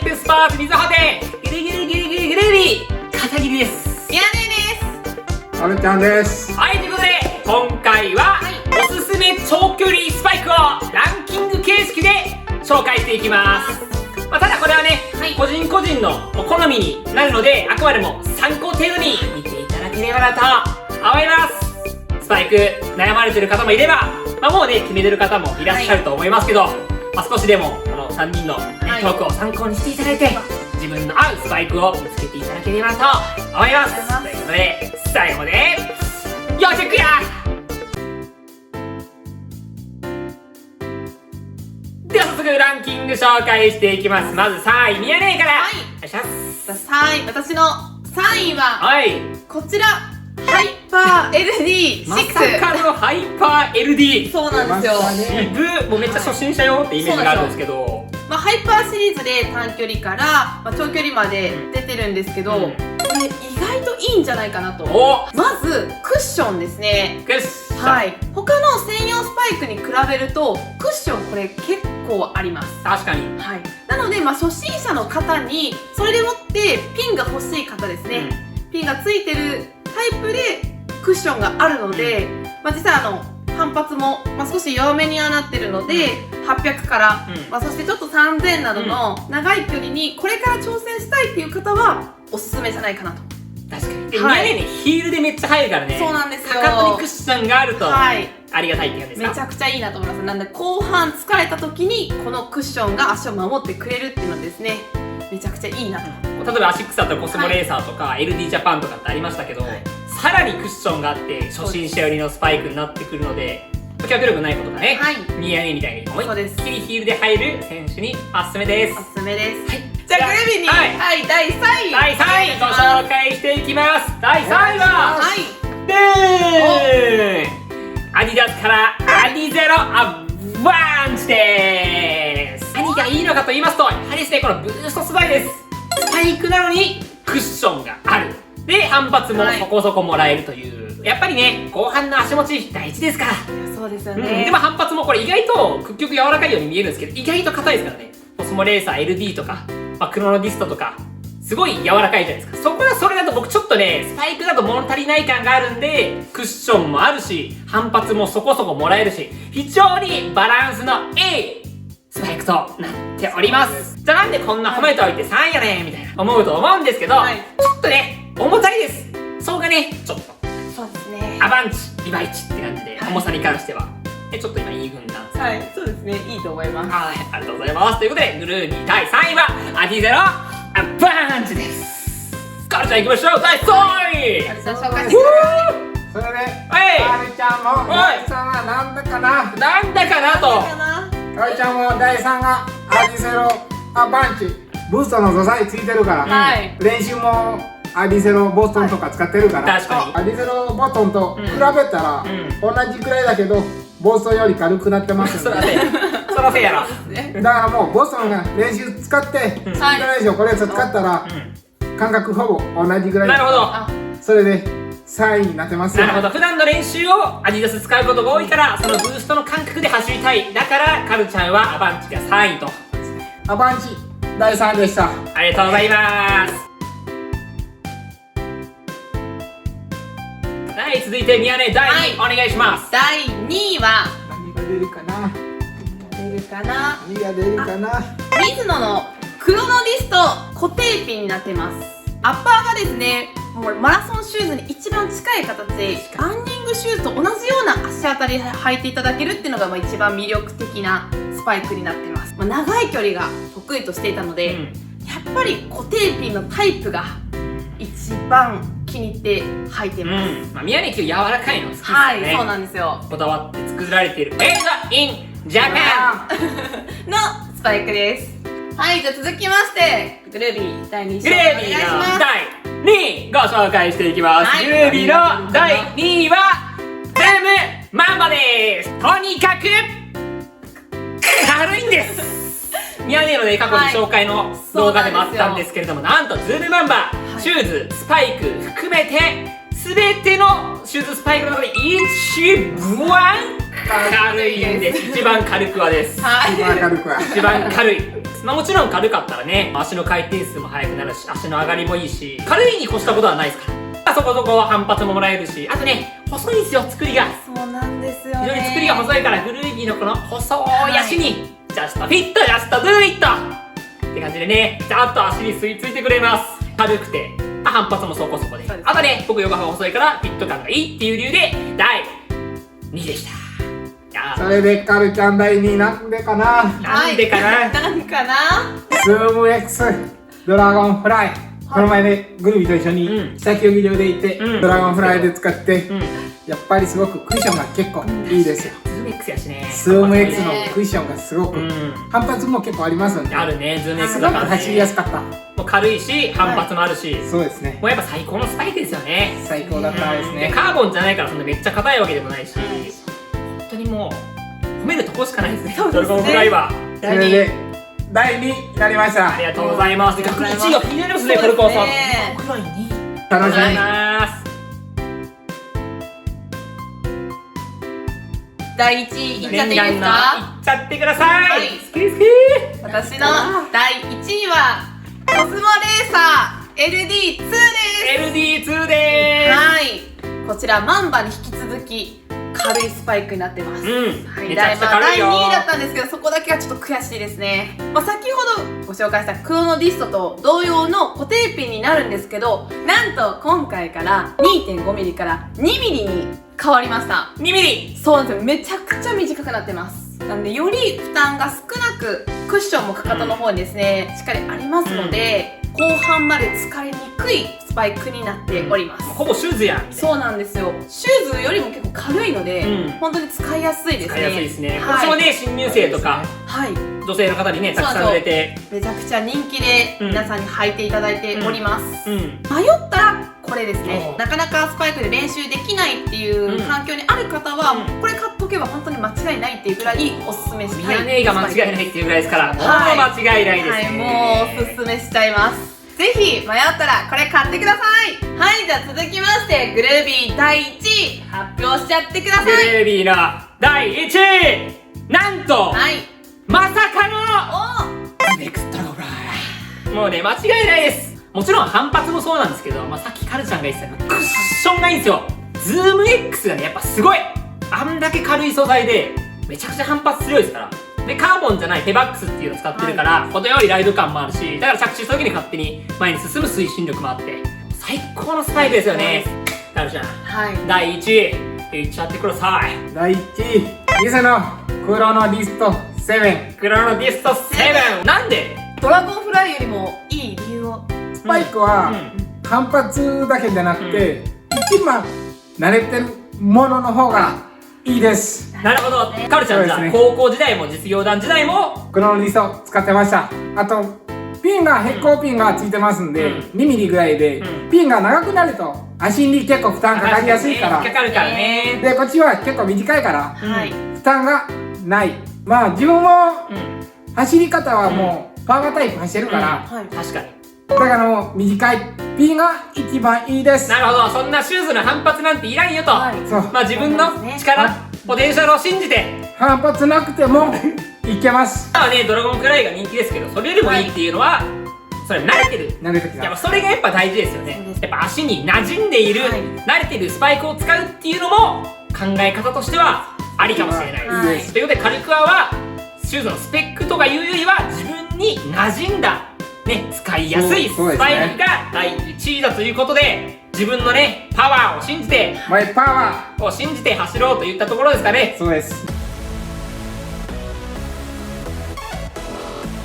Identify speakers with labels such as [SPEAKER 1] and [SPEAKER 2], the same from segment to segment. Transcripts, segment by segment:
[SPEAKER 1] クスパーツ水はてギリギリギリギリギリギリ片桐です。
[SPEAKER 2] ミヤネです。
[SPEAKER 3] あるちゃんです。
[SPEAKER 1] はい、ということで今回は、おすすめ長距離スパイクをランキング形式で紹介していきます。ただこれはね、個人個人の好みになるので、あくまでも参考程度に見ていただければなと思います。スパイク悩まれてる方もいれば、もうね決めてる方もいらっしゃると思いますけど、少しでもこの3人の、トークを参考にしていただいて、自分の合うスパイクを見つけていただければと思います。ということで最後まで要チェックや。では早速ランキング紹介していきます。まず3位、ミヤネから。お願いします。
[SPEAKER 2] 3位、私の3位は、
[SPEAKER 1] はい、
[SPEAKER 2] こちらハイパー LD6。
[SPEAKER 1] まさかのハイパー LD。
[SPEAKER 2] そうなんですよ。
[SPEAKER 1] 渋もうめっちゃ初心者用ってイメージがあるんですけど、
[SPEAKER 2] ハイパーシリーズで短距離から、長距離まで出てるんですけど、これ意外といいんじゃないかなと。まずクッションですね。
[SPEAKER 1] クッション、
[SPEAKER 2] はい、他の専用スパイクに比べるとクッションこれ結構あります。
[SPEAKER 1] 確かに。
[SPEAKER 2] はい、なので、初心者の方にそれでもってピンが欲しい方ですね、ピンがついてるタイプでクッションがあるので、実際反発も、少し弱めにはなってるので、800から、そしてちょっと3000などの長い距離にこれから挑戦したいっていう方はおすすめじゃないかなと。
[SPEAKER 1] 確かに。で、ミヤネね、ヒールでめっちゃ入るからね。
[SPEAKER 2] そうなんですよ。
[SPEAKER 1] かかとにクッションがあると、ありがたいって感じですか。
[SPEAKER 2] めちゃくちゃいいなと思います。なんで後半疲れた時にこのクッションが足を守ってくれるっていうのですね、めちゃくちゃいいなと。
[SPEAKER 1] 例えばアシックスだったらコスモレーサーとか、LD ジャパンとかってありましたけど、さらにクッションがあって初心者寄りのスパイクになってくるので、脚力ないことがね、ミヤネみたいに思いっきりヒールで入る選手におすすめです。
[SPEAKER 2] おすすめです。じゃあグルビに、第3位
[SPEAKER 1] 第3位ご紹介していきます。第3位はアディダスからアディゼロアバンチです。何がいいのかと言いますと、やはりですね、このブースト素材です。スパイクなのにクッションがある。で、反発もそこそこもらえるという。やっぱりね、後半の足持ち大事ですから。
[SPEAKER 2] そうですよね。
[SPEAKER 1] でも反発もこれ意外と屈曲柔らかいように見えるんですけど、意外と硬いですからね。コスモレーサー LD とか、クロノディストとか、すごい柔らかいじゃないですか。それだと僕ちょっとね、スパイクだと物足りない感があるんで、クッションもあるし、反発もそこそこもらえるし、非常にバランスのいいスパイクとなっております。じゃあなんでこんな褒めておいて3位やねんみたいな思うと思うんですけど、ちょっとね、重たいです。そうがね、ちょっと。
[SPEAKER 2] そうですね。
[SPEAKER 1] アバンチ、リバイチって感じで、重さに関しては。ちょっと今いい軍団。
[SPEAKER 2] そうですね。いいと思います。
[SPEAKER 1] はい、ありがとうございます。ということで、グルービー第3位は、アディゼロアバンチです。カルちゃん行きましょう。第3位
[SPEAKER 2] 紹介してください。
[SPEAKER 3] それで、あるちゃんも第3はなんだかな。
[SPEAKER 1] なんだかなと。
[SPEAKER 3] あるちゃんも第3がアディゼロアバンチ。ブーストの素材ついてるから、練習もアディゼロボトンとか使ってるから、
[SPEAKER 1] 確かに
[SPEAKER 3] アディゼロボトンと比べたら、同じくらいだけどボストンより軽くなってますよね。
[SPEAKER 1] そらせやろ。
[SPEAKER 3] だからもうボストンが練習使ってスピード練習をこれ使ったら感覚ほぼ同じぐらい。
[SPEAKER 1] なるほど。
[SPEAKER 3] それで3位になってます。
[SPEAKER 1] なるほど。普段の練習をアディダス使うことが多いから、そのブーストの感覚で走りたい。だからカルちゃんはアバンチが3位と。
[SPEAKER 3] アバンチ第3でした。
[SPEAKER 1] ありがとうございます。はい、続いてミヤネ第2位お願いします。
[SPEAKER 2] 第2位は
[SPEAKER 3] 何が出るかな。何が出るかな。
[SPEAKER 2] ミズノのクロノディスト固定ピンになってます。アッパーがですね、もうマラソンシューズに一番近い形で、ランニングシューズと同じような足当たりで履いていただけるっていうのが一番魅力的なスパイクになってます。長い距離が得意としていたので、やっぱり固定ピンのタイプが一番気に入って履いてます。
[SPEAKER 1] ミヤネ柔らかいの好きですよね。
[SPEAKER 2] はい、そうなんですよ。
[SPEAKER 1] こだわって作られているメイドインジャパン
[SPEAKER 2] のスパイクです。はい、じゃあ続きましてグルービー第2位
[SPEAKER 1] グルービーの第2位ご紹介していきます。グルービーの第2位はズームマンバです。とにかく軽いんです。ミヤネのね、過去に紹介の動画でもあったんですけれども、なんとズームマンバシューズスパイク含めて全てのシューズスパイクの中で一番軽いんです。一番軽くはです。
[SPEAKER 3] 一番軽くは。
[SPEAKER 1] 一番軽い。まあもちろん軽かったらね、足の回転数も速くなるし、足の上がりもいいし、軽いに越したことはないですから。そこそこ反発ももらえるし、あとね、細いんですよ、作りが。
[SPEAKER 2] そうなんですよね。
[SPEAKER 1] 非常に作りが細いから、グルービーのこの細い足に、ジャストフィット、ジャストドゥイットって感じでね、ちゃんと足に吸い付いてくれます。軽くて、反発もそこそこで。あとね、僕横幅細いからフィット感がいいっていう理由で、第2位でした。
[SPEAKER 3] それでカルちゃん第2位なんでかな。
[SPEAKER 1] なんでかな、
[SPEAKER 2] なんかな。
[SPEAKER 3] ズーム X ドラゴンフライ、この前ねグルビーと一緒に下競技場でいて、ドラゴンフライで使って、やっぱりすごくクッションが結構いいですよ。
[SPEAKER 1] ズーム X やしね。
[SPEAKER 3] ズーム X のクッションがすごく、反発も結構ありますんで、
[SPEAKER 1] あるね、ズーム X
[SPEAKER 3] す
[SPEAKER 1] だからね。
[SPEAKER 3] ごく走りやすかった。
[SPEAKER 1] もう軽いし、反発もあるし、
[SPEAKER 3] そうですね、
[SPEAKER 1] もうやっぱ最高のスパイクですよね。
[SPEAKER 3] 最高だったです
[SPEAKER 1] で
[SPEAKER 3] ね。
[SPEAKER 1] カーボンじゃないからそんなめっちゃ硬いわけでもないし、本当にもう褒めるとこしかないですね。ドラゴンフライは。
[SPEAKER 3] それで第2位になりました。
[SPEAKER 1] ありがとうございます。逆に1位が気になりますね、カルカワさん。フライ2位。
[SPEAKER 3] 楽しみ。
[SPEAKER 1] ます
[SPEAKER 2] 第1位いっちゃっていいですか？
[SPEAKER 1] いっちゃってください。
[SPEAKER 2] はい
[SPEAKER 1] 好き好き。
[SPEAKER 2] 私の第1位はコスモレーサー LD2 です。
[SPEAKER 1] LD2 でーす。
[SPEAKER 2] はい、こちらマンバに引き続き軽いスパイクになってます。はい、
[SPEAKER 1] めちゃくちゃ軽いよ。
[SPEAKER 2] 第2位だったんですけど、そこだけはちょっと悔しいですね。先ほどご紹介したクロノディストと同様の固定ピンになるんですけど、なんと今回から 2.5mm から2mm に変わりました。
[SPEAKER 1] 2ミリ。
[SPEAKER 2] そうなんですよ、めちゃくちゃ短くなってます。なんでより負担が少なく、クッションもかかとの方にですね、しっかりありますので、後半まで疲れにくいスパイクになっております。
[SPEAKER 1] ほぼシューズやん。
[SPEAKER 2] そうなんですよ。シューズよりも結構軽いので、本当に使いやすいですね。
[SPEAKER 1] 使いやすいですね。
[SPEAKER 2] はい、
[SPEAKER 1] 私もね、新入生とか、
[SPEAKER 2] はい、
[SPEAKER 1] 女性の方にね、たくさん売れて、
[SPEAKER 2] めちゃくちゃ人気で皆さんに履いていただいております。迷ったらこれですね。なかなかスパイクで練習できないっていう環境にある方は、これ買っとけば本当に間違いないっていうぐらいおすすめしたい。
[SPEAKER 1] ミヤネが間違いないっていうぐらいですから、もう間違いないですね。
[SPEAKER 2] はい、もうおすすめしちゃいます。ぜひ迷ったらこれ買ってください。はい、じゃあ続きましてグルービー第1位発表しちゃってください。
[SPEAKER 1] グルービーの第1位、なんと、
[SPEAKER 2] はい、
[SPEAKER 1] まさかのネクストローライ。もうね、間違いないです。もちろん反発もそうなんですけど、さっきカルちゃんが言ってたクッションがいいんですよ。ズーム X がね、やっぱすごい。あんだけ軽い素材でめちゃくちゃ反発強いですから。で、カーボンじゃないペバックスっていうのを使ってるから、程よいライド感もあるし、だから着地した時に勝手に前に進む推進力もあって、最高のスパイクですよね。カルちゃん、
[SPEAKER 2] はい、
[SPEAKER 1] 第1位いっちゃってください。
[SPEAKER 3] 第1位、リセのクロノディスト7。
[SPEAKER 1] クロノディスト7。なんで
[SPEAKER 2] ドラゴンフライよりもいい理由を。
[SPEAKER 3] スパイクは反発だけじゃなくて、一番慣れてるものの方がいいです。
[SPEAKER 1] なるほど。カルちゃんじゃあ、高校時代も実業団時代も
[SPEAKER 3] クロノディスト使ってました。あとピンが平行ピンがついてますんで、2ミリぐらいで、ピンが長くなると足に結構負担かかりやすいから、
[SPEAKER 1] かかるからね。
[SPEAKER 3] でこっちは結構短いから、負担がない。自分も走り方はもうパーマタイプ走るから、
[SPEAKER 1] 確かに。
[SPEAKER 3] だからもう短いピンが一番いいです。
[SPEAKER 1] なるほど。そんなシューズの反発なんていらんよと。
[SPEAKER 3] そう、
[SPEAKER 1] 自分の力、ポテンシャルを信じて。
[SPEAKER 3] 反発なくてもいけます。
[SPEAKER 1] 今はね、ドラゴンフライが人気ですけど、それよりもいいっていうのは、それ慣れてる。
[SPEAKER 3] 慣れてきた。
[SPEAKER 1] やっぱそれがやっぱ大事ですよね。やっぱ足に馴染んでいる、慣れているスパイクを使うっていうのも考え方としてはありかもしれないです。ということで、カルクアはシューズのスペックとかいうよりは自分に馴染んだね、使いやすいスパイクが第1位だということで、自分のね、パワーを信じて、
[SPEAKER 3] マイパワ
[SPEAKER 1] ーを信じて走ろうといったところですかね。
[SPEAKER 3] そうです。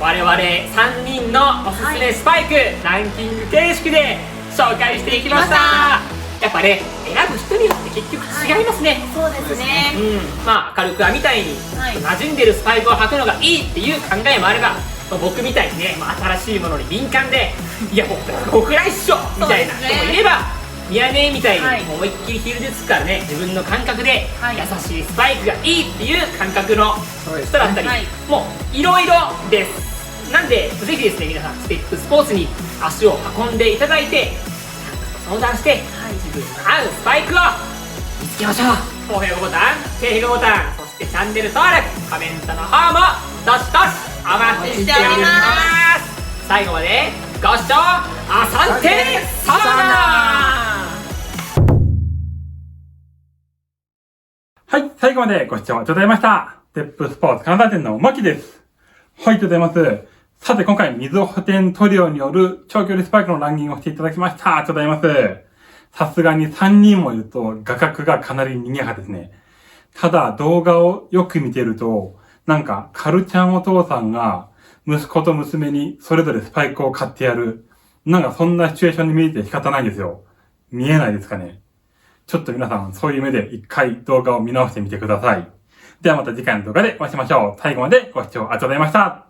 [SPEAKER 1] 我々3人のおすすめスパイク、ランキング形式で紹介していきました。やっぱね、選ぶ人によって結局違いますね。
[SPEAKER 2] そうですね。
[SPEAKER 1] カルクアみたいに馴染んでるスパイクを履くのがいいっていう考えもあれば、僕みたいにね、新しいものに敏感で、いや僕ら一緒みたいな人もいれば、ミヤネみたいにもう思いっきりヒールでつくからね、自分の感覚で優しいスパイクがいいっていう感覚の人だったり、もういろいろです。なんでぜひですね、皆さんステップスポーツに足を運んでいただいて、相談して、自分の合うスパイクを見つけましょう。高評価ボタン、低評価ボタン、そしてチャンネル登録、コメントの方もどしどしおお待ちしております。最後までご視聴あさってさよなら。
[SPEAKER 4] はい、最後までご視聴ありがとうございました。テップスポーツカナダ店のマキです。はい、ありがとうございます。さて、今回、みずほ店トリオによる長距離スパイクのランキングをしていただきました。ありがとうございます。さすがに3人もいると画角がかなり賑やかですね。ただ、動画をよく見てると、なんか、カルちゃんお父さんが、息子と娘にそれぞれスパイクを買ってやる。なんかそんなシチュエーションに見えて仕方ないんですよ。見えないですかね。ちょっと皆さん、そういう目で一回動画を見直してみてください。ではまた次回の動画でお会いしましょう。最後までご視聴ありがとうございました。